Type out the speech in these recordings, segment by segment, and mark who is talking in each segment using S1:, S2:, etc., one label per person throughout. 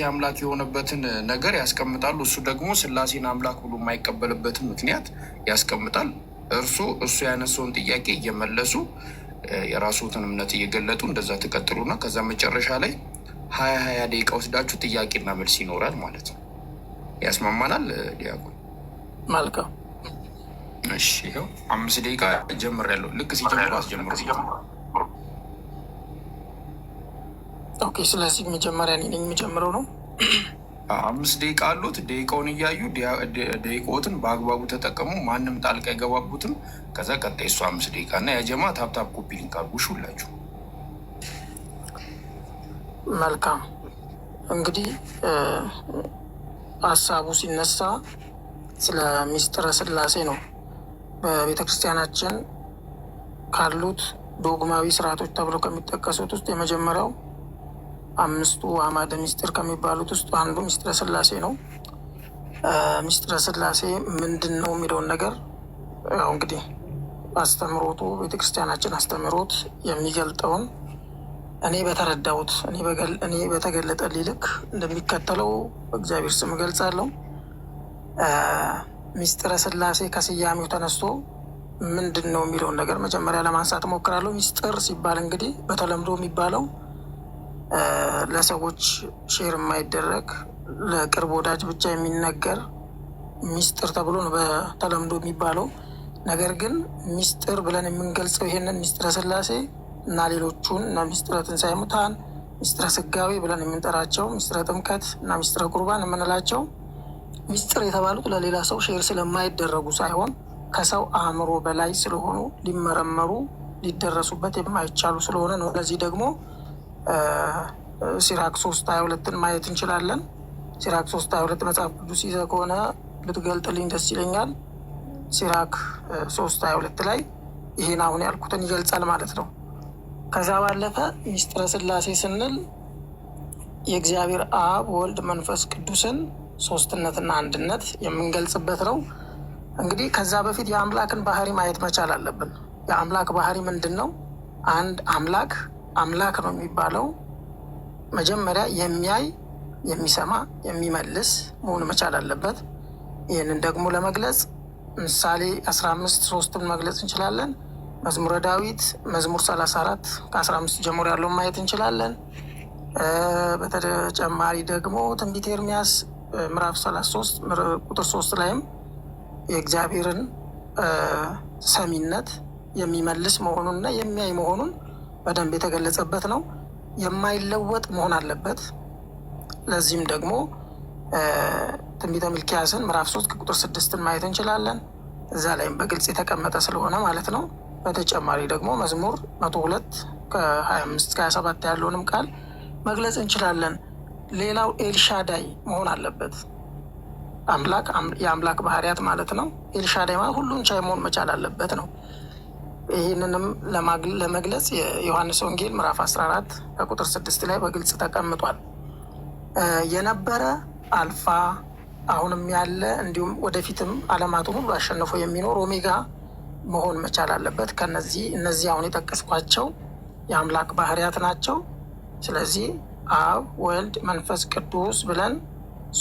S1: አምላክ የሆነበትን ነገር ያስቀምጣሉ። እሱ ደግሞ ስላሴን አምላክ ብሎ የማይቀበልበትን ምክንያት ያስቀምጣል። እሱ ያነሳውን ጥያቄ እየመለሱ የራሱትን እምነት እየገለጡ እንደዛ ትቀጥሉና ከዛ መጨረሻ ላይ 20 ደቂቃ ወስዳችሁ ጥያቄና መልስ ይኖራል ማለት ነው። ያስማማናል ዲያቆን?
S2: መልካም
S1: እሺ፣ ይኸው 5 ደቂቃ ጀምሬያለሁ። ልክ ሲጀምሩ አስጀምሩ።
S2: ኦኬ። ስለዚህ መጀመሪያ እኔ ነኝ የሚጀምረው ነው።
S1: 5 ደቂቃ አሉት። ደቂቃውን እያዩ ደቂቃዎትን በአግባቡ ተጠቀሙ። ማንም ጣልቃ አይገባቡትም። ከዛ ቀጣይ እሱ 5 ደቂቃ እና ያጀማ ታፕታፕ ኮፒ ሊንክ አድርጉ ሁላችሁ።
S2: መልካም እንግዲህ ሀሳቡ ሲነሳ ስለ ሚስጥረ ስላሴ ነው። በቤተ ክርስቲያናችን ካሉት ዶግማዊ ስርዓቶች ተብለው ከሚጠቀሱት ውስጥ የመጀመሪያው 5ቱ አዕማደ ምስጢር ከሚባሉት ውስጥ አንዱ ሚስጥረ ስላሴ ነው። ሚስጥረ ስላሴ ምንድን ነው የሚለውን ነገር ያው እንግዲህ አስተምሮቱ ቤተክርስቲያናችን አስተምሮት የሚገልጠውን እኔ በተረዳሁት እኔ በተገለጠ ልክ እንደሚከተለው እግዚአብሔር ስም እገልጻለሁ። ሚስጥረ ስላሴ ከስያሜው ተነስቶ ምንድን ነው የሚለውን ነገር መጀመሪያ ለማንሳት እሞክራለሁ። ሚስጥር ሲባል እንግዲህ በተለምዶ የሚባለው ለሰዎች ሼር የማይደረግ ለቅርብ ወዳጅ ብቻ የሚነገር ሚስጥር ተብሎ ነው በተለምዶ የሚባለው። ነገር ግን ሚስጥር ብለን የምንገልጸው ይሄንን ሚስጥረ ስላሴ እና ሌሎቹን እና ሚስጥረ ትንሣኤ ሙታን፣ ሚስጥረ ስጋዌ ብለን የምንጠራቸው ሚስጥረ ጥምቀት እና ሚስጥረ ቁርባን የምንላቸው ሚስጥር የተባሉት ለሌላ ሰው ሼር ስለማይደረጉ ሳይሆን ከሰው አእምሮ በላይ ስለሆኑ ሊመረመሩ ሊደረሱበት የማይቻሉ ስለሆነ ነው። ለዚህ ደግሞ ሲራክ 3:22 ማየት እንችላለን። ሲራክ 3:22 መጽሐፍ ቅዱስ ይዘህ ከሆነ ብትገልጥልኝ ደስ ይለኛል። ሲራክ 3:22 ላይ ይህን አሁን ያልኩትን ይገልጻል ማለት ነው። ከዛ ባለፈ ሚስጥረ ስላሴ ስንል የእግዚአብሔር አብ ወልድ መንፈስ ቅዱስን ሶስትነትና አንድነት የምንገልጽበት ነው። እንግዲህ ከዛ በፊት የአምላክን ባህሪ ማየት መቻል አለብን። የአምላክ ባህሪ ምንድን ነው? አንድ አምላክ ነው የሚባለው መጀመሪያ የሚያይ፣ የሚሰማ፣ የሚመልስ መሆን መቻል አለበት። ይህንን ደግሞ ለመግለጽ ምሳሌ 15:3 መግለጽ እንችላለን። መዝሙረ ዳዊት መዝሙር 34 ከ15 ጀምሮ ያለውን ማየት እንችላለን። በተጨማሪ ደግሞ ትንቢተ ኤርምያስ ምዕራፍ 33 ቁጥር 3 ላይም የእግዚአብሔርን ሰሚነት የሚመልስ መሆኑንና የሚያይ መሆኑን በደንብ የተገለጸበት ነው። የማይለወጥ መሆን አለበት። ለዚህም ደግሞ ትንቢተ ሚልክያስን ምዕራፍ 3 ከቁጥር 6 ማየት እንችላለን። እዛ ላይም በግልጽ የተቀመጠ ስለሆነ ማለት ነው። በተጨማሪ ደግሞ መዝሙር 102 ከ25-27 ያለውንም ቃል መግለጽ እንችላለን። ሌላው ኤልሻዳይ መሆን አለበት። የአምላክ ባህሪያት ማለት ነው። ኤልሻዳይ ማለት ሁሉን ቻይ መሆን መቻል አለበት ነው። ይህንንም ለመግለጽ የዮሐንስ ወንጌል ምዕራፍ 14 ከቁጥር 6 ላይ በግልጽ ተቀምጧል። የነበረ አልፋ አሁንም ያለ እንዲሁም ወደፊትም ዓለማቱን ሁሉ አሸንፎ የሚኖር ኦሜጋ መሆን መቻል አለበት። እነዚህ አሁን የጠቀስኳቸው የአምላክ ባህሪያት ናቸው። ስለዚህ አብ ወልድ መንፈስ ቅዱስ ብለን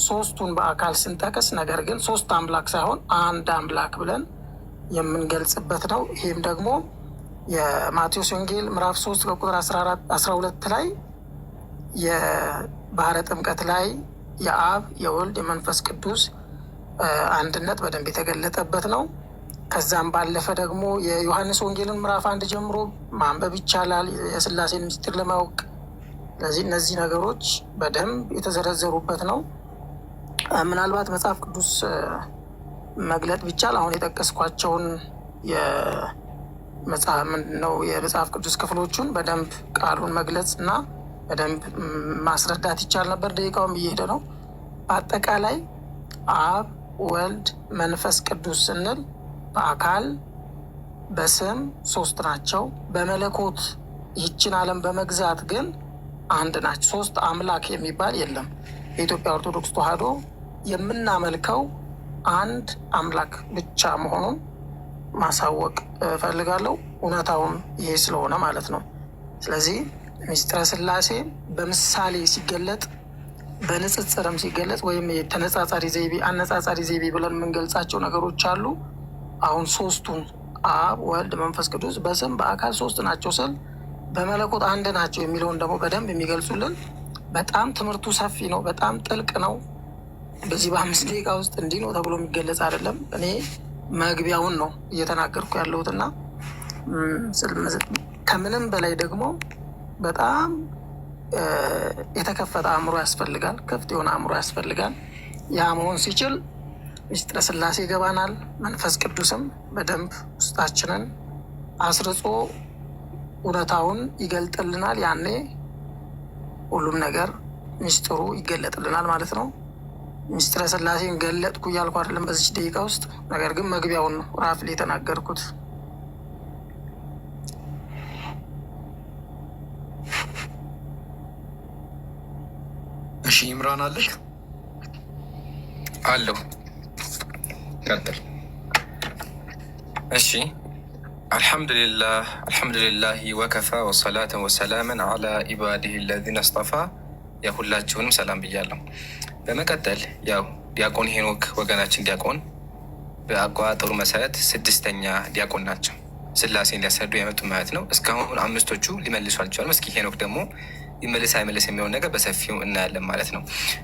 S2: ሶስቱን በአካል ስንጠቅስ፣ ነገር ግን ሶስት አምላክ ሳይሆን አንድ አምላክ ብለን የምንገልጽበት ነው። ይህም ደግሞ የማቴዎስ ወንጌል ምዕራፍ 3 ከቁጥር 12 ላይ የባህረ ጥምቀት ላይ የአብ የወልድ የመንፈስ ቅዱስ አንድነት በደንብ የተገለጠበት ነው። ከዛም ባለፈ ደግሞ የዮሐንስ ወንጌልን ምዕራፍ 1 ጀምሮ ማንበብ ይቻላል የስላሴን ምስጢር ለማወቅ። ስለዚህ እነዚህ ነገሮች በደንብ የተዘረዘሩበት ነው። ምናልባት መጽሐፍ ቅዱስ መግለጥ ቢቻል አሁን የጠቀስኳቸውን የመጽሐፍ ቅዱስ ክፍሎቹን በደንብ ቃሉን መግለጽ እና በደንብ ማስረዳት ይቻል ነበር። ደቂቃውም እየሄደ ነው። በአጠቃላይ አብ ወልድ መንፈስ ቅዱስ ስንል በአካል በስም ሶስት ናቸው። በመለኮት ይህችን ዓለም በመግዛት ግን አንድ ናቸው። ሶስት አምላክ የሚባል የለም። የኢትዮጵያ ኦርቶዶክስ ተዋሕዶ የምናመልከው አንድ አምላክ ብቻ መሆኑን ማሳወቅ እፈልጋለሁ። እውነታውም ይሄ ስለሆነ ማለት ነው። ስለዚህ ምስጢረ ስላሴ በምሳሌ ሲገለጥ በንጽጽርም ሲገለጽ ወይም ተነጻጻሪ ዘይቤ አነጻጻሪ ዘይቤ ብለን የምንገልጻቸው ነገሮች አሉ። አሁን ሶስቱን አብ ወልድ መንፈስ ቅዱስ በስም በአካል ሶስት ናቸው ስል በመለኮት አንድ ናቸው የሚለውን ደግሞ በደንብ የሚገልጹልን በጣም ትምህርቱ ሰፊ ነው፣ በጣም ጥልቅ ነው። በዚህ በ5 ደቂቃ ውስጥ እንዲህ ነው ተብሎ የሚገለጽ አይደለም። እኔ መግቢያውን ነው እየተናገርኩ ያለሁትና ከምንም በላይ ደግሞ በጣም የተከፈተ አእምሮ ያስፈልጋል። ክፍት የሆነ አእምሮ ያስፈልጋል። ያ መሆን ሲችል ምስጢረ ሥላሴ ይገባናል። መንፈስ ቅዱስም በደንብ ውስጣችንን አስርጾ እውነታውን ይገልጥልናል። ያኔ ሁሉም ነገር ምስጢሩ ይገለጥልናል ማለት ነው። ምስጢረ ሥላሴን ገለጥኩ እያልኩ አይደለም በዚች ደቂቃ ውስጥ፣ ነገር ግን መግቢያውን ነው ራፍል የተናገርኩት።
S1: እሺ ኢምራን አለህ?
S3: አለሁ። ቀጥል። እሺ አልሐምዱሊላህ ወከፋ ወሰላተን ወሰላምን አላ ኢባዲህ ለዚነ አስጠፋ። የሁላችሁንም ሰላም ብያለሁ። በመቀጠል ያው ዲያቆን ሄኖክ ወገናችን ዲያቆን በአቋጠሩ መሰረት 6ኛ ዲያቆን ናቸው። ሥላሴን ሊያስረዱ የመጡ ማለት ነው። እስካሁን 5ቶቹ ሊመልሱ አልቻሉም። እስኪ ሄኖክ ደግሞ ይመልስ አይመልስ የሚሆን ነገር በሰፊው እናያለን ማለት ነው።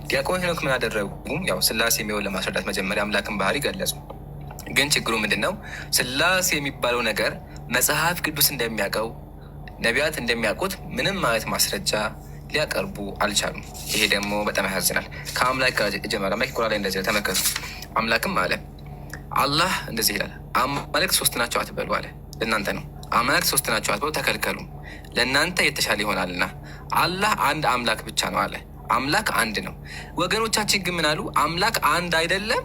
S3: ዲያቆን ሄኖክ ምን አደረጉ? ያው ሥላሴ የሚሆን ለማስረዳት መጀመሪያ አምላክን ባህሪ ገለጹ። ግን ችግሩ ምንድን ነው? ሥላሴ የሚባለው ነገር መጽሐፍ ቅዱስ እንደሚያውቀው ነቢያት እንደሚያውቁት ምንም ማለት ማስረጃ ሊያቀርቡ አልቻሉም። ይሄ ደግሞ በጣም ያሳዝናል። ከአምላክ ጋር ጀመረ። አምላክ ቁርአን ላይ እንደዚህ ተመከቱ። አምላክም አለ አላህ እንደዚህ ይላል፣ አማልክት 3 ናቸው አትበሉ አለ። ለእናንተ ነው። አማልክት 3 ናቸው አትበሉ ተከልከሉ፣ ለእናንተ የተሻለ ይሆናልና። አላህ አንድ አምላክ ብቻ ነው አለ። አምላክ አንድ ነው። ወገኖቻችን ግን ምን አሉ? አምላክ አንድ አይደለም፣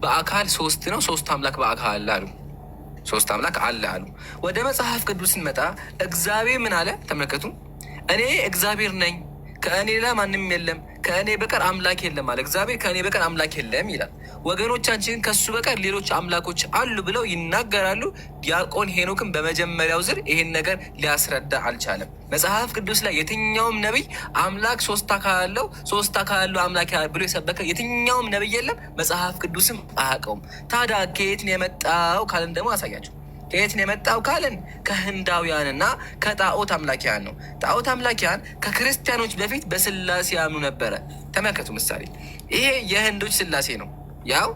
S3: በአካል 3 ነው። 3 አምላክ በአካል አለ አሉ። 3 አምላክ አለ አሉ። ወደ መጽሐፍ ቅዱስ ስንመጣ እግዚአብሔር ምን አለ? ተመልከቱ። እኔ እግዚአብሔር ነኝ፣ ከእኔ ሌላ ማንም የለም፣ ከእኔ በቀር አምላክ የለም አለ። እግዚአብሔር ከእኔ በቀር አምላክ የለም ይላል። ወገኖቻችን ከሱ በቀር ሌሎች አምላኮች አሉ ብለው ይናገራሉ። ዲያቆን ሄኖክን በመጀመሪያው ዝር ይሄን ነገር ሊያስረዳ አልቻለም። መጽሐፍ ቅዱስ ላይ የትኛውም ነቢይ አምላክ 3 አካል አለው 3 አካል አለው አምላክ ብሎ የሰበከ የትኛውም ነቢይ የለም። መጽሐፍ ቅዱስም አያውቀውም። ታዲያ ከየት ነው የመጣው ካልን ደግሞ አሳያቸው። ከየት ነው የመጣው ካልን ከህንዳውያንና ከጣዖት አምላኪያን ነው። ጣዖት አምላኪያን ከክርስቲያኖች በፊት በሥላሴ ያምኑ ነበረ። ተመልከቱ ምሳሌ። ይሄ የህንዶች ሥላሴ ነው። ያው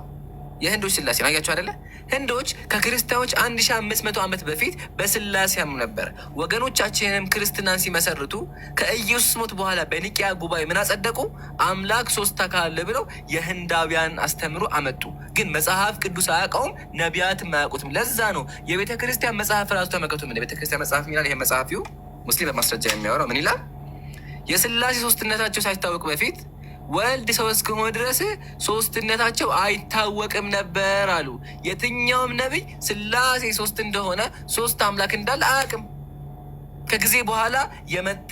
S3: የህንዶች ሥላሴ ነው። አያቸው አይደለ? ህንዶች ከክርስቲያኖች 1500 ዓመት በፊት በሥላሴ ያምኑ ነበር። ወገኖቻችንም ክርስትናን ሲመሰርቱ ከኢየሱስ ሞት በኋላ በኒቅያ ጉባኤ ምን አጸደቁ? አምላክ 3 አካል ብለው የህንዳውያን አስተምሮ አመጡ። ግን መጽሐፍ ቅዱስ አያውቀውም፣ ነቢያትም አያውቁትም። ለዛ ነው የቤተ ክርስቲያን መጽሐፍ ራሱ ተመልከቱ። ምን የቤተ ክርስቲያን መጽሐፍ ይላል? ይሄ መጽሐፊው ሙስሊም በማስረጃ የሚያወራው ምን ይላል? የሥላሴ 3ነታቸው ሳይታወቅ በፊት ወልድ ሰው እስከሆነ ድረስ 3ነታቸው አይታወቅም ነበር አሉ። የትኛውም ነቢይ ሥላሴ 3 እንደሆነ 3 አምላክ እንዳለ አያውቅም። ከጊዜ በኋላ የመጣ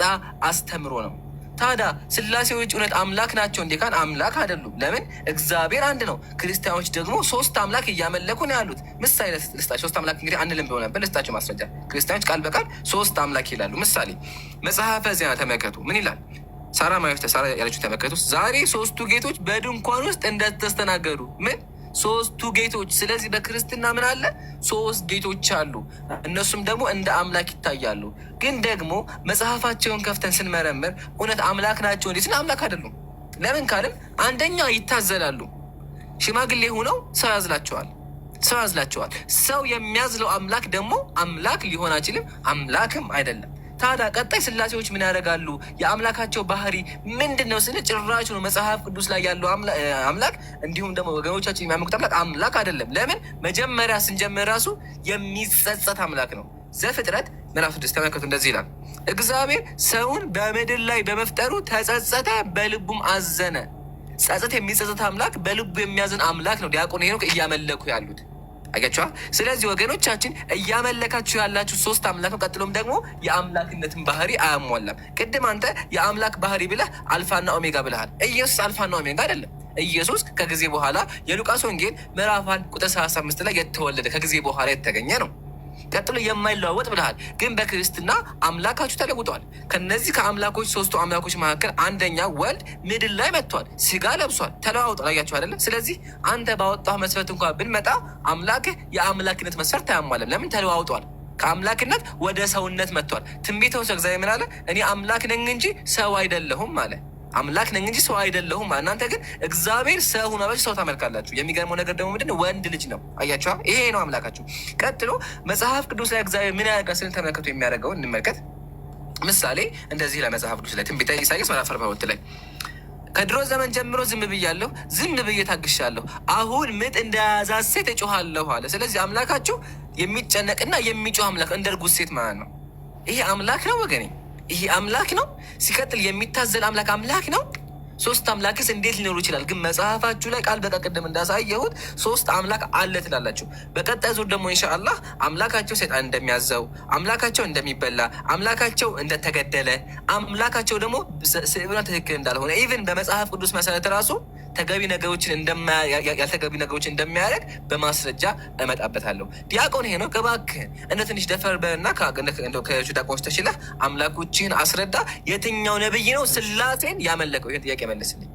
S3: አስተምሮ ነው። ታዲያ ሥላሴዎች እውነት አምላክ ናቸው እንዴ ካን አምላክ አይደሉም። ለምን? እግዚአብሔር አንድ ነው። ክርስቲያኖች ደግሞ 3 አምላክ እያመለኩ ነው ያሉት። ምሳሌ ልስጣቸው። 3 አምላክ እንግዲህ አንልም ቢሆን ነበር። ልስጣቸው ማስረጃ። ክርስቲያኖች ቃል በቃል 3 አምላክ ይላሉ። ምሳሌ መጽሐፈ ዜና ተመልከቱ። ምን ይላል? ሳራ ማየት ሳራ ያለችው ተመልከቱ። ዛሬ 3ቱ ጌቶች በድንኳን ውስጥ እንደተስተናገዱ። ምን 3ቱ ጌቶች? ስለዚህ በክርስትና ምን አለ? 3 ጌቶች አሉ። እነሱም ደግሞ እንደ አምላክ ይታያሉ። ግን ደግሞ መጽሐፋቸውን ከፍተን ስንመረምር እውነት አምላክ ናቸው እንዴ? ስለ አምላክ አይደሉም። ለምን ካልን አንደኛ ይታዘላሉ። ሽማግሌ ሆነው ሰው ያዝላቸዋል። ሰው የሚያዝለው አምላክ ደግሞ አምላክ ሊሆን አይችልም፣ አምላክም አይደለም። ታዲያ ቀጣይ ሥላሴዎች ምን ያደርጋሉ? የአምላካቸው ባህሪ ምንድን ነው ስል ጭራሽ ነው መጽሐፍ ቅዱስ ላይ ያለው አምላክ እንዲሁም ደግሞ ወገኖቻችን የሚያመልኩት አምላክ አምላክ አይደለም። ለምን? መጀመሪያ ስንጀምር ራሱ የሚጸጸት አምላክ ነው። ዘፍጥረት ምዕራፍ 6 ተመልከቱ። እንደዚህ ይላል፣ እግዚአብሔር ሰውን በምድር ላይ በመፍጠሩ ተጸጸተ፣ በልቡም አዘነ። ጸጸት የሚጸጸት አምላክ፣ በልቡ የሚያዝን አምላክ ነው ዲያቆን ሄኖክ እያመለኩ ያሉት። አያችኋ? ስለዚህ ወገኖቻችን እያመለካችሁ ያላችሁ 3 አምላክ ነው። ቀጥሎም ደግሞ የአምላክነትን ባህሪ አያሟላም። ቅድም አንተ የአምላክ ባህሪ ብለህ አልፋና ኦሜጋ ብለሃል። ኢየሱስ አልፋና ኦሜጋ አይደለም። ኢየሱስ ከጊዜ በኋላ የሉቃስ ወንጌል ምዕራፍ 1 ቁጥር 35 ላይ የተወለደ ከጊዜ በኋላ የተገኘ ነው። ቀጥሎ የማይለዋወጥ ብለሃል። ግን በክርስትና አምላካችሁ ተለውጧል። ከነዚህ ከአምላኮች 3ቱ አምላኮች መካከል አንደኛ ወልድ ምድር ላይ መጥቷል፣ ስጋ ለብሷል፣ ተለዋውጧል። አያችሁ አይደለም? ስለዚህ አንተ ባወጣህ መስፈርት እንኳን ብንመጣ አምላክህ የአምላክነት መስፈርት አያሟለም። ለምን? ተለዋውጧል። ከአምላክነት ወደ ሰውነት መጥቷል። ትንቢተ ሆሴዕ እግዚአብሔር ምን አለ? እኔ አምላክ ነኝ እንጂ ሰው አይደለሁም አለ። አምላክ ነኝ እንጂ ሰው አይደለሁም። እናንተ ግን እግዚአብሔር ሰው ሆኖ ሰው ታመልካላችሁ። የሚገርመው ነገር ደግሞ ምንድን ነው? ወንድ ልጅ ነው። አያችኋ? ይሄ ነው አምላካችሁ። ቀጥሎ መጽሐፍ ቅዱስ ላይ እግዚአብሔር ምን ያደርጋል ስልን ተመልከቱ። የሚያደርገውን እንመልከት። ምሳሌ እንደዚህ ላይ መጽሐፍ ቅዱስ ላይ ትንቢተ ኢሳይያስ ምዕራፍ 42 ላይ ከድሮ ዘመን ጀምሮ ዝም ብያለሁ፣ ዝም ብዬ ታግሻለሁ፣ አሁን ምጥ እንደያዛት ሴት እጮሃለሁ አለ። ስለዚህ አምላካችሁ የሚጨነቅና የሚጮህ አምላክ እንደ እርጉዝ ሴት ማለት ነው። ይሄ አምላክ ነው ወገኔ፣ ይሄ አምላክ ነው። ሲቀጥል የሚታዘል አምላክ ነው። 3 አምላክስ እንዴት ሊኖሩ ይችላል? ግን መጽሐፋችሁ ላይ ቃል በቃል ቅድም እንዳሳየሁት 3 አምላክ አለ ትላላችሁ። በቀጣይ ዙር ደግሞ ኢንሻአላህ አምላካቸው ሰይጣን እንደሚያዘው፣ አምላካቸው እንደሚበላ፣ አምላካቸው እንደተገደለ፣ አምላካቸው ደግሞ ስዕብና ትክክል እንዳልሆነ ኢቭን በመጽሐፍ ቅዱስ መሰረት ራሱ ተገቢ ነገሮችን ያልተገቢ ነገሮችን እንደሚያደርግ በማስረጃ እመጣበታለሁ። ዲያቆን ይሄ ነው። እባክህን እንደ ትንሽ ደፈር በልና ከሌሎቹ ዲያቆኖች ተሽለህ አምላኮችን አስረዳ። የትኛው ነብይ ነው ስላሴን ያመለከው? ይህን ጥያቄ መልስልኝ።